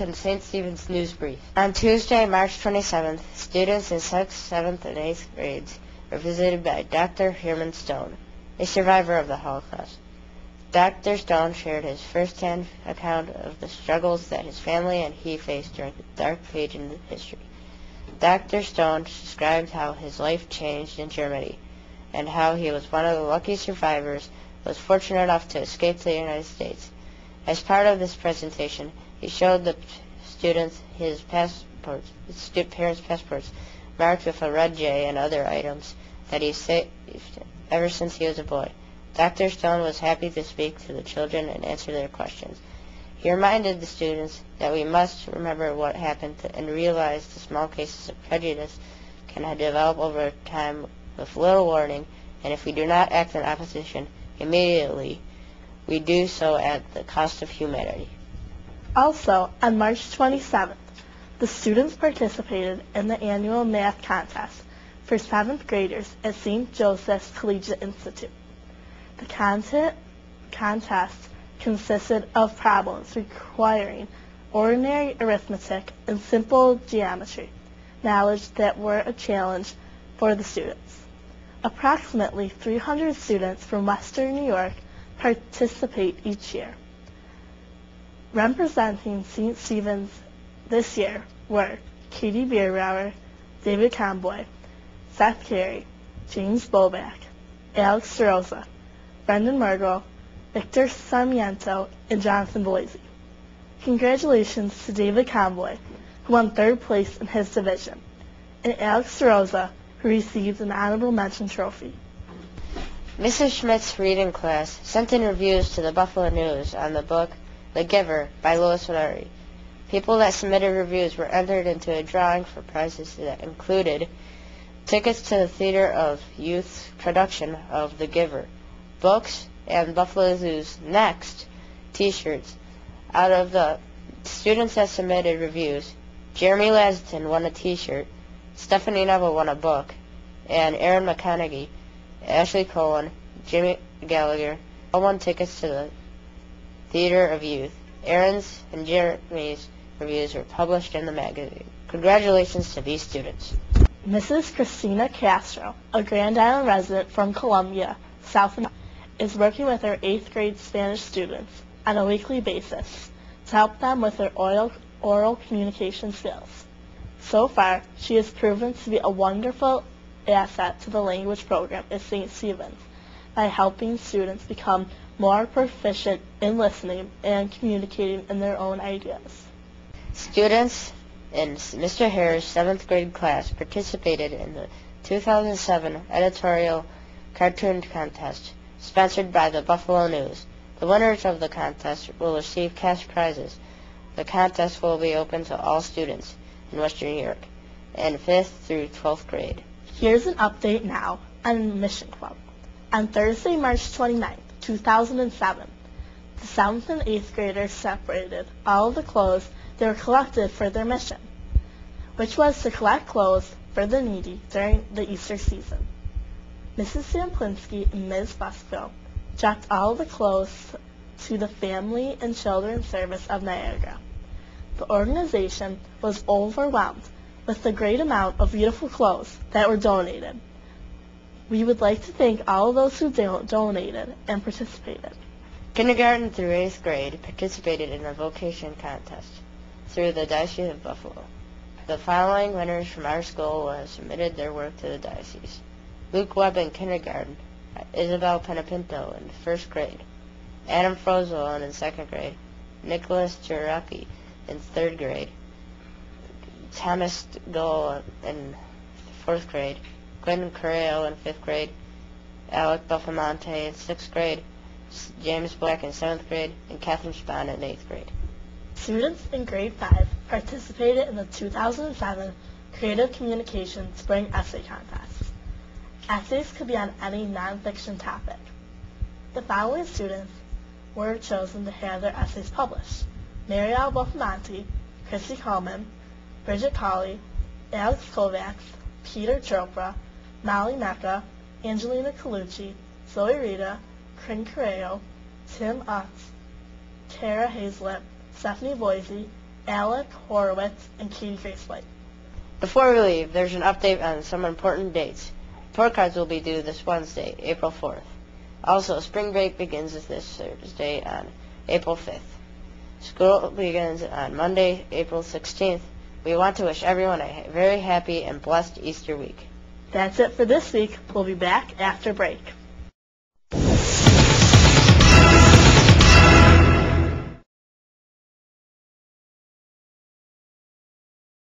in St. Stephen's News Brief. On Tuesday, March 27th, students in 6th, 7th, and 8th grades were visited by Dr. Herman Stone, a survivor of the Holocaust. Dr. Stone shared his first-hand account of the struggles that his family and he faced during the dark page in history. Dr. Stone described how his life changed in Germany and how he was one of the lucky survivors who was fortunate enough to escape to the United States. As part of this presentation, he showed the students his passports, his parents' passports, marked with a red J and other items that he saved ever since he was a boy. Dr. Stone was happy to speak to the children and answer their questions. He reminded the students that we must remember what happened and realize the small cases of prejudice can develop over time with little warning, and if we do not act in opposition immediately, we do so at the cost of humanity. Also, on March 27th, the students participated in the annual math contest for 7th graders at St. Joseph's Collegiate Institute. The contest consisted of problems requiring ordinary arithmetic and simple geometry knowledge that were a challenge for the students. Approximately 300 students from Western New York participate each year. Representing St. Stephen's this year were Katie Bierbauer, David Conboy, Seth Carey, James Boback, Alex DeRosa, Brendan Margot, Victor Sarmiento, and Jonathan Boise. Congratulations to David Conboy, who won 3rd place in his division, and Alex DeRosa, who received an honorable mention trophy. Mrs. Schmidt's reading class sent in reviews to the Buffalo News on the book The Giver by Louis Leary. People that submitted reviews were entered into a drawing for prizes that included tickets to the Theater of Youth's production of The Giver, books, and Buffalo Zoo's Next t-shirts. Out of the students that submitted reviews, Jeremy Laston won a t-shirt, Stephanie Neville won a book, and Aaron McConaughey, Ashley Cohen, Jimmy Gallagher all won tickets to the Theater of Youth. Aaron's and Jeremy's reviews were published in the magazine. Congratulations to these students. Mrs. Christina Castro, a Grand Island resident from Columbia, South America, is working with her 8th grade Spanish students on a weekly basis to help them with their oral communication skills. So far, she has proven to be a wonderful asset to the language program at St. Stephen's by helping students become more proficient in listening and communicating in their own ideas. Students in Mr. Hare's 7th grade class participated in the 2007 editorial cartoon contest sponsored by the Buffalo News. The winners of the contest will receive cash prizes. The contest will be open to all students in Western New York in 5th through 12th grade. Here's an update now on Mission Club. On Thursday, March 29th, 2007, the 7th and 8th graders separated all of the clothes they were collected for their mission, which was to collect clothes for the needy during the Easter season. Mrs. Samplinsky and Ms. Busco dropped all of the clothes to the Family and Children's Service of Niagara. The organization was overwhelmed with the great amount of beautiful clothes that were donated. We would like to thank all of those who donated and participated. Kindergarten through 8th grade participated in a vocation contest through the Diocese of Buffalo. The following winners from our school have submitted their work to the diocese: Luke Webb in kindergarten, Isabel Penapinto in 1st grade, Adam Frozel in 2nd grade, Nicholas Cheraki in 3rd grade, Thomas Gull in 4th grade, Quentin Correo in 5th grade, Alec Belfamonte in 6th grade, James Black in 7th grade, and Catherine Spahn in 8th grade. Students in grade 5 participated in the 2007 Creative Communication Spring Essay Contest. Essays could be on any nonfiction topic. The following students were chosen to have their essays published: Marielle Belfamonte, Chrissy Coleman, Bridget Colley, Alex Kovacs, Peter Chopra, Molly Mecca, Angelina Colucci, Zoe Rita, Corinne Correo, Tim Utz, Tara Hazlett, Stephanie Boise, Alec Horowitz, and Katie Grace White. Before we leave, there's an update on some important dates. Report cards will be due this Wednesday, April 4th. Also, spring break begins this Thursday on April 5th. School begins on Monday, April 16th. We want to wish everyone a very happy and blessed Easter week. That's it for this week. We'll be back after break.